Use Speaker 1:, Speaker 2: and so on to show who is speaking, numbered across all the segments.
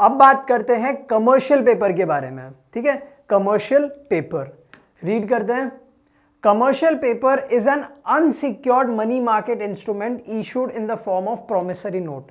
Speaker 1: अब बात करते हैं कमर्शियल पेपर के बारे में, ठीक है। कमर्शियल पेपर रीड करते हैं। Commercial paper is an unsecured money market instrument issued in the form of promissory note.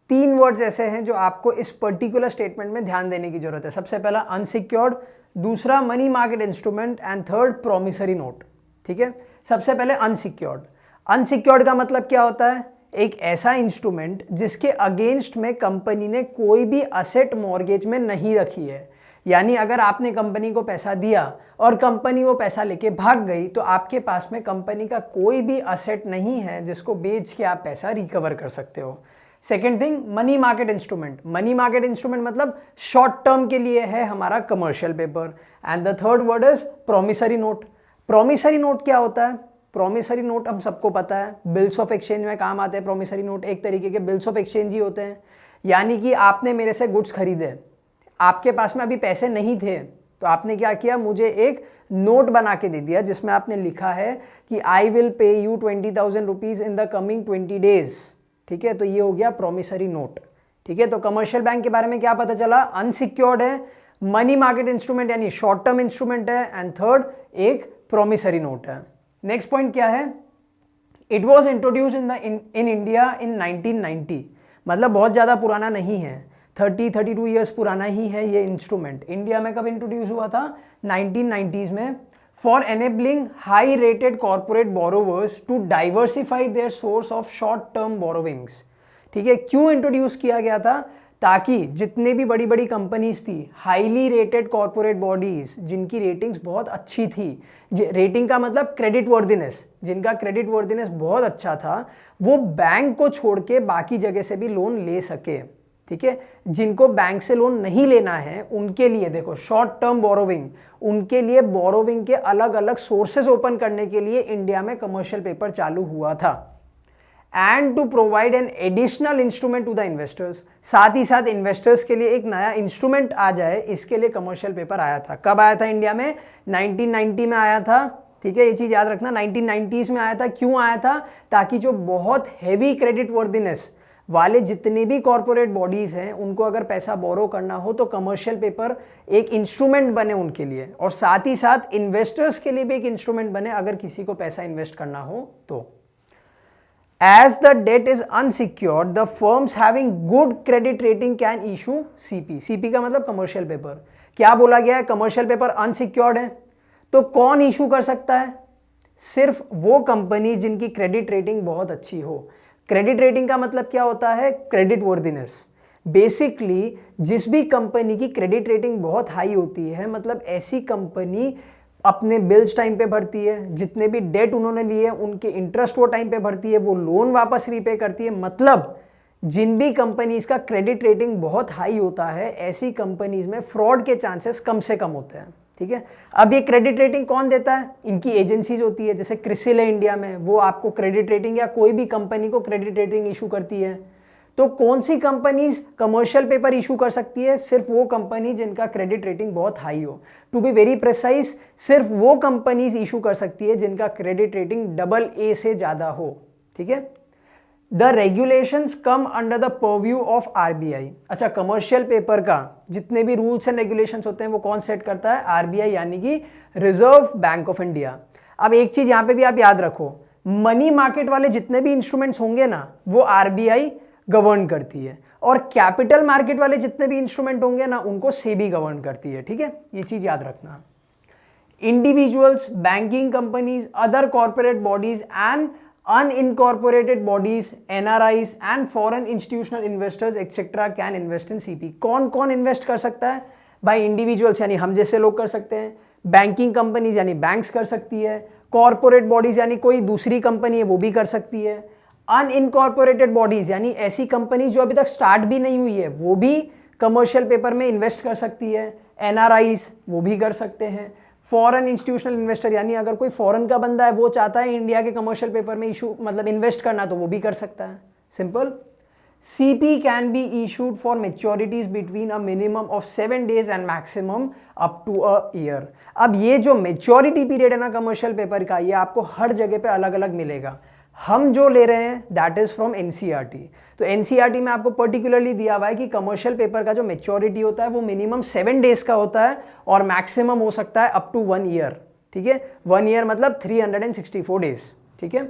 Speaker 1: 3 words ऐसे हैं जो आपको इस पर्टिकुलर स्टेटमेंट में ध्यान देने की जरूरत है। सबसे पहला अनसिक्योर्ड, दूसरा money market instrument and third promissory note, ठीक है। सबसे पहले अनसिक्योर्ड। अनसिक्योर्ड का मतलब क्या होता है? एक ऐसा इंस्ट्रूमेंट जिसके अगेंस्ट में कंपनी ने कोई भी असेट मॉर्गेज में नहीं रखी है। यानी अगर आपने कंपनी को पैसा दिया और कंपनी वो पैसा लेके भाग गई तो आपके पास में कंपनी का कोई भी असेट नहीं है जिसको बेच के आप पैसा रिकवर कर सकते हो। Second thing, money market instrument. Money market instrument मतलब शॉर्ट टर्म के लिए है हमारा commercial paper. And the third word is promissory note. Promissory note क्या होता है? प्रोमिसरी नोट हम सबको पता है, बिल्स ऑफ एक्सचेंज में काम आते हैं। प्रोमिसरी नोट एक तरीके के बिल्स ऑफ एक्सचेंज ही होते हैं। यानी कि आपने मेरे से गुड्स खरीदे, आपके पास में अभी पैसे नहीं थे, तो आपने क्या किया, मुझे एक नोट बना के दे दिया जिसमें आपने लिखा है कि I will pay you 20,000 rupees in the coming 20 days, ठीक है। तो ये हो गया प्रोमिसरी नोट, ठीक है। तो कमर्शियल बैंक के बारे में क्या पता चला? अनसिक्योर्ड है, मनी मार्केट इंस्ट्रूमेंट यानी शॉर्ट टर्म इंस्ट्रूमेंट है, एंड थर्ड एक प्रोमिसरी नोट है। नेक्स्ट पॉइंट क्या है? It was introduce in India in 1990, मतलब बहुत ज्यादा पुराना नहीं है, 32 ईयर्स पुराना ही है ये इंस्ट्रूमेंट। इंडिया में कब इंट्रोड्यूस हुआ था? 1990s में। For enabling high rated corporate borrowers to diversify their source of short term borrowings, ठीक है। क्यों इंट्रोड्यूस किया गया था? ताकि जितने भी बड़ी बड़ी कंपनीज थी, हाईली रेटेड कॉर्पोरेट बॉडीज जिनकी रेटिंग्स बहुत अच्छी थी, रेटिंग का मतलब क्रेडिट वर्दिनेस, जिनका क्रेडिट वर्दिनेस बहुत अच्छा था, वो बैंक को छोड़ के बाकी जगह से भी लोन ले सके, ठीक है। जिनको बैंक से लोन नहीं लेना है उनके लिए देखो शॉर्ट टर्म बोरोविंग, उनके लिए बोरोविंग के अलग अलग सोर्सेज ओपन करने के लिए इंडिया में कमर्शियल पेपर चालू हुआ था। And to provide an additional instrument to the investors, साथ ही साथ इन्वेस्टर्स के लिए एक नया इंस्ट्रूमेंट आ जाए, इसके लिए कमर्शियल पेपर आया था। कब आया था इंडिया में? 1990 में आया था, ठीक है। ये चीज याद रखना, 1990s में आया था। क्यों आया था? ताकि जो बहुत हैवी क्रेडिट वर्दिनेस वाले जितने भी कॉर्पोरेट बॉडीज हैं उनको अगर पैसा बोरो करना हो तो कमर्शियल पेपर एक इंस्ट्रूमेंट बने उनके लिए, और साथ ही साथ इन्वेस्टर्स के लिए भी एक इंस्ट्रूमेंट बने अगर किसी को पैसा इन्वेस्ट करना हो तो। As the debt is unsecured, the firms having good credit rating can issue CP. CP का मतलब कमर्शियल पेपर। क्या बोला गया है? कमर्शियल पेपर अनसिक्योर्ड है, तो कौन इशू कर सकता है? सिर्फ वो कंपनी जिनकी क्रेडिट रेटिंग बहुत अच्छी हो। क्रेडिट रेटिंग का मतलब क्या होता है? Credit worthiness. बेसिकली जिस भी कंपनी की क्रेडिट रेटिंग बहुत हाई होती है, मतलब ऐसी कंपनी अपने बिल्स टाइम पे भरती है, जितने भी डेट उन्होंने लिए उनके इंटरेस्ट वो टाइम पे भरती है, वो लोन वापस रीपे करती है। मतलब जिन भी कंपनीज का क्रेडिट रेटिंग बहुत हाई होता है, ऐसी कंपनीज में फ्रॉड के चांसेस कम से कम होते हैं, ठीक है। अब ये क्रेडिट रेटिंग कौन देता है? इनकी एजेंसीज होती है, जैसे क्रिसिल है इंडिया में, वो आपको क्रेडिट रेटिंग या कोई भी कंपनी को क्रेडिट रेटिंग इशू करती है। तो कौन सी कंपनीज कमर्शियल पेपर इशू कर सकती है? सिर्फ वो कंपनी जिनका क्रेडिट रेटिंग बहुत हाई हो। टू बी वेरी प्रिसाइज, सिर्फ वो कंपनीज इशू कर सकती है जिनका क्रेडिट रेटिंग AA से ज्यादा हो, ठीक है। The regulations come under the purview of RBI। अच्छा, कमर्शियल पेपर का जितने भी रूल्स एंड रेगुलेशंस होते हैं वो कौन सेट करता है? RBI, यानी कि रिजर्व बैंक ऑफ इंडिया। अब एक चीज यहां पे भी आप याद रखो, मनी मार्केट वाले जितने भी इंस्ट्रूमेंट्स होंगे ना, वो RBI गवर्न करती है, और कैपिटल मार्केट वाले जितने भी इंस्ट्रूमेंट होंगे ना, उनको सेबी गवर्न करती है, ठीक है। ये चीज याद रखना। Individuals, banking companies, other corporate bodies and unincorporated bodies, NRIs and foreign institutional investors etcetera can invest in CP। कौन कौन इन्वेस्ट कर सकता है? भाई इंडिविजुअल्स यानी हम जैसे लोग कर सकते हैं, बैंकिंग कंपनीज यानी बैंक्स कर सकती है, कॉर्पोरेट बॉडीज यानी कोई दूसरी कंपनी है वो भी कर सकती है, अनइनकॉर्पोरेटेड बॉडीज यानी ऐसी कंपनी जो अभी तक स्टार्ट भी नहीं हुई है वो भी कमर्शियल पेपर में इन्वेस्ट कर सकती है, NRIs वो भी कर सकते हैं, फॉरेन इंस्टीट्यूशनल इन्वेस्टर यानी अगर कोई फॉरेन का बंदा है वो चाहता है इंडिया के कमर्शियल पेपर में इशू मतलब इन्वेस्ट करना तो वो भी कर सकता है। Simple. CP can be issued for maturities between a minimum of 7 days and maximum up to a year. अब ये जो मेच्योरिटी पीरियड है ना कमर्शियल पेपर का, ये आपको हर जगह पे अलग अलग मिलेगा। हम जो ले रहे हैं दैट इज फ्रॉम एनसीईआरटी। तो एनसीईआरटी में आपको पर्टिकुलरली दिया हुआ है कि कमर्शियल पेपर का जो मेच्योरिटी होता है वो मिनिमम 7 डेज का होता है और मैक्सिमम हो सकता है अप टू 1 ईयर। ठीक है, 1 ईयर मतलब 364 डेज। ठीक है,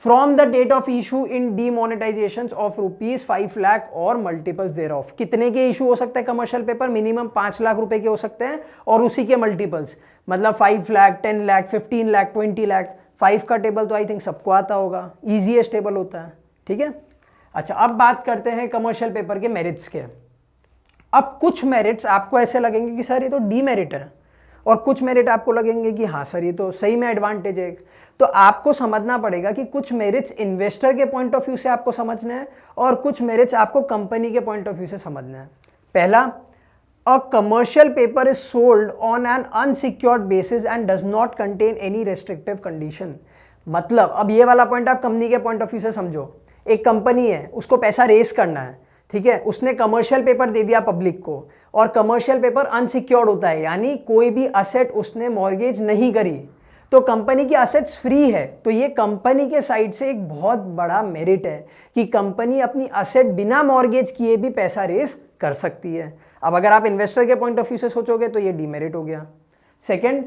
Speaker 1: from the date of issue in demonetization of ₹5 lakh और मल्टीपल्स देयर ऑफ। कितने के इशू हो सकते हैं कमर्शियल पेपर? मिनिमम 5 लाख रुपए के हो सकते हैं और उसी के मल्टीपल्स, मतलब 5 लाख, 10 लाख, 15 लाख, 20 लाख। 5 का टेबल तो आई थिंक सबको आता होगा, ईजीएस्ट टेबल होता है। ठीक है, अच्छा अब बात करते हैं कमर्शियल पेपर के मेरिट्स के। अब कुछ मेरिट्स आपको ऐसे लगेंगे कि सर ये तो डीमेरिट है, और कुछ मेरिट आपको लगेंगे कि हाँ सर ये तो सही में एडवांटेज है। तो आपको समझना पड़ेगा कि कुछ मेरिट्स इन्वेस्टर के पॉइंट ऑफ व्यू से आपको समझना है और कुछ मेरिट्स आपको कंपनी के पॉइंट ऑफ व्यू से समझना है। पहला, a commercial paper is sold on an unsecured basis and does not contain any restrictive condition. मतलब अब ये वाला पॉइंट आप कंपनी के पॉइंट ऑफ व्यू से समझो। एक कंपनी है, उसको पैसा रेस करना है, ठीक है, उसने कमर्शियल पेपर दे दिया पब्लिक को, और कमर्शियल पेपर अनसिक्योर्ड होता है, यानी कोई भी असेट उसने मॉर्गेज नहीं करी, तो कंपनी की असेट्स फ्री है। तो ये कंपनी के साइड से एक बहुत बड़ा मेरिट है कि कंपनी अपनी असेट बिना मॉर्गेज किए भी पैसा रेस कर सकती है। अब अगर आप इन्वेस्टर के पॉइंट ऑफ व्यू से सोचोगे तो ये डीमेरिट हो गया। Second,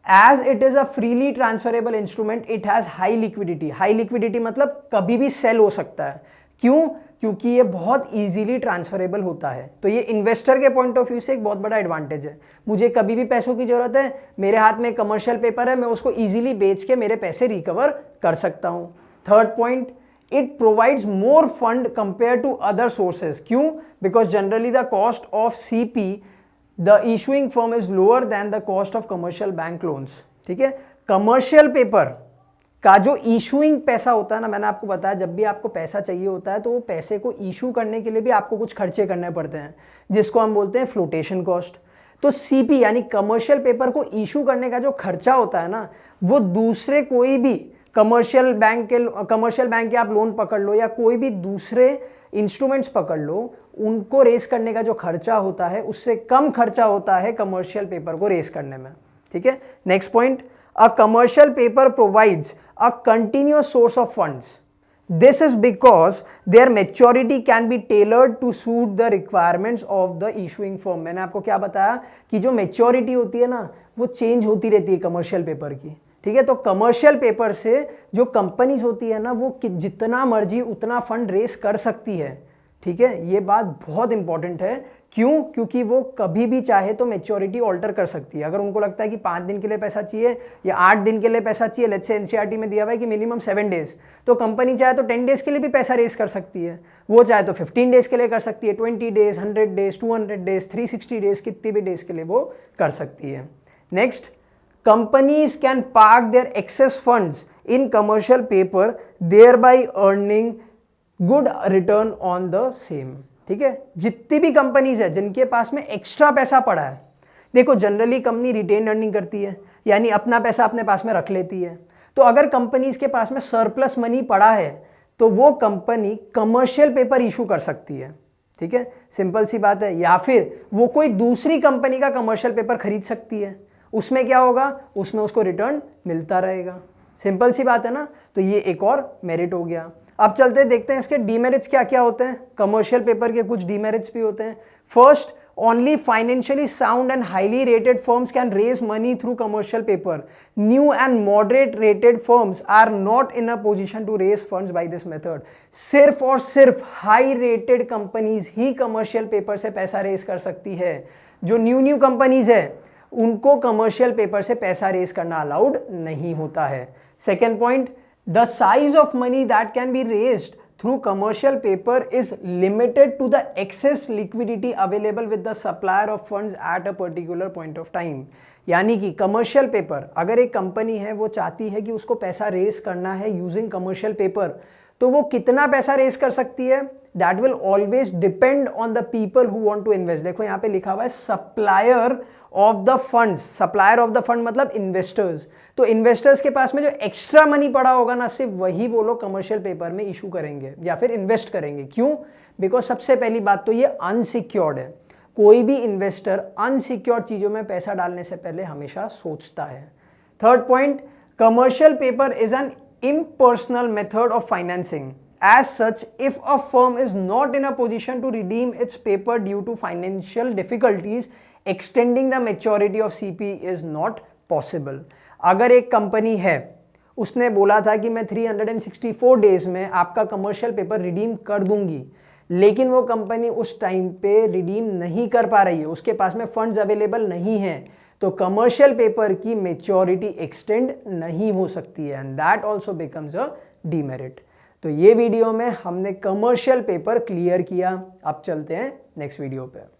Speaker 1: as it is a freely transferable instrument it has high liquidity. High liquidity मतलब कभी भी सेल हो सकता है। क्यों? क्योंकि ये बहुत इजीली ट्रांसफरेबल होता है। तो ये इन्वेस्टर के पॉइंट ऑफ व्यू से एक बहुत बड़ा एडवांटेज है। मुझे कभी भी पैसों की जरूरत है, मेरे हाथ में कमर्शियल पेपर है, मैं उसको इजीली बेच के मेरे पैसे रिकवर कर सकता हूं। Third point, it provides more fund compare to other sources. क्यों? Because generally the cost of CP the issuing firm is lower than the cost of commercial bank loans. ठीक है, कमर्शियल पेपर का जो issuing पैसा होता है ना, मैंने आपको बताया जब भी आपको पैसा चाहिए होता है तो वो पैसे को इशू करने के लिए भी आपको कुछ खर्चे करने पड़ते हैं, जिसको हम बोलते हैं फ्लोटेशन कॉस्ट। तो सीपी यानी कमर्शियल पेपर को इशू करने का जो खर्चा होता है ना, वो दूसरे कोई भी कमर्शियल बैंक के आप लोन पकड़ लो या कोई भी दूसरे इंस्ट्रूमेंट्स पकड़ लो, उनको रेस करने का जो खर्चा होता है उससे कम खर्चा होता है कमर्शियल पेपर को रेस करने में। ठीक है, next point, a commercial paper provides a continuous source of funds. This is because their maturity can be tailored to suit the requirements of the issuing firm. मैंने आपको क्या बताया कि जो मेच्योरिटी होती है ना वो चेंज होती रहती है कमर्शियल पेपर की। ठीक है, तो कमर्शियल पेपर से जो कंपनीज होती है ना वो जितना मर्जी उतना फंड रेस कर सकती है। ठीक है, ये बात बहुत इंपॉर्टेंट है। क्यों? क्योंकि वो कभी भी चाहे तो मेच्योरिटी ऑल्टर कर सकती है। अगर उनको लगता है कि 5 दिन के लिए पैसा चाहिए या 8 दिन के लिए पैसा चाहिए, लेट्स से एनसीईआरटी में दिया हुआ है कि मिनिमम 7 डेज, तो कंपनी चाहे तो 10 डेज के लिए भी पैसा रेस कर सकती है, वो चाहे तो 15 डेज के लिए कर सकती है, 20 डेज, 100 डेज, 200 डेज, 360 डेज, कितनी भी डेज के लिए वो कर सकती है। Next, companies can park their excess funds in commercial paper, thereby earning good return on the same. ठीक है, जितनी भी कंपनीज है जिनके पास में एक्स्ट्रा पैसा पड़ा है, देखो जनरली कंपनी रिटेन अर्निंग करती है, यानी अपना पैसा अपने पास में रख लेती है। तो अगर कंपनीज के पास में सरप्लस मनी पड़ा है तो वो कंपनी कमर्शियल पेपर इशू कर सकती है। ठीक है, सिंपल सी बात है। या फिर वो कोई दूसरी कंपनी का कमर्शियल पेपर खरीद सकती है, उसमें क्या होगा, उसमें उसको रिटर्न मिलता रहेगा। सिंपल सी बात है ना। तो ये एक और मेरिट हो गया। अब चलते हैं, देखते हैं इसके डीमेरिट्स क्या क्या होते हैं। कमर्शियल पेपर के कुछ डीमेरिट्स भी होते हैं। First, only financially sound and highly rated firms can raise money through commercial paper. New and moderate rated firms are not in a position to raise funds by this method. सिर्फ और सिर्फ high rated companies ही commercial paper से पैसा raise कर सकती है। जो न्यू कंपनीज है उनको कमर्शियल पेपर से पैसा रेज करना अलाउड नहीं होता है। Second point, the size of money that can be raised through commercial paper is limited to the excess liquidity available with the supplier of funds at a particular point of time। यानी कि commercial paper, अगर एक company है वो चाहती है कि उसको पैसा रेस करना है यूजिंग कमर्शियल पेपर, तो वो कितना पैसा रेस कर सकती है, that will always depend on the people who want to invest. देखो यहाँ पे लिखा हुआ है supplier of the funds. Supplier of the fund मतलब इन्वेस्टर्स। तो इन्वेस्टर्स के पास में जो एक्स्ट्रा मनी पड़ा होगा ना, सिर्फ वही वो लोग कमर्शियल पेपर में इशू करेंगे या फिर इन्वेस्ट करेंगे। क्यों? बिकॉज सबसे पहली बात तो ये अनसिक्योर्ड है। कोई भी इन्वेस्टर अनसिक्योर्ड चीजों में पैसा डालने से पहले हमेशा सोचता है। Third point, commercial paper is an impersonal method of financing. As such, if a firm is not in a position to redeem its paper due to financial difficulties, extending the maturity of CP is not possible. अगर एक company है, उसने बोला था कि मैं 364 days में आपका कमर्शियल पेपर रिडीम कर दूंगी, लेकिन वो कंपनी उस टाइम पे रिडीम नहीं कर पा रही है, उसके पास में फंड्स अवेलेबल नहीं है, तो कमर्शियल पेपर की मेच्योरिटी एक्सटेंड नहीं हो सकती है, and that also becomes a demerit. तो ये वीडियो में हमने कमर्शियल पेपर क्लियर किया। अब चलते हैं नेक्स्ट वीडियो पे।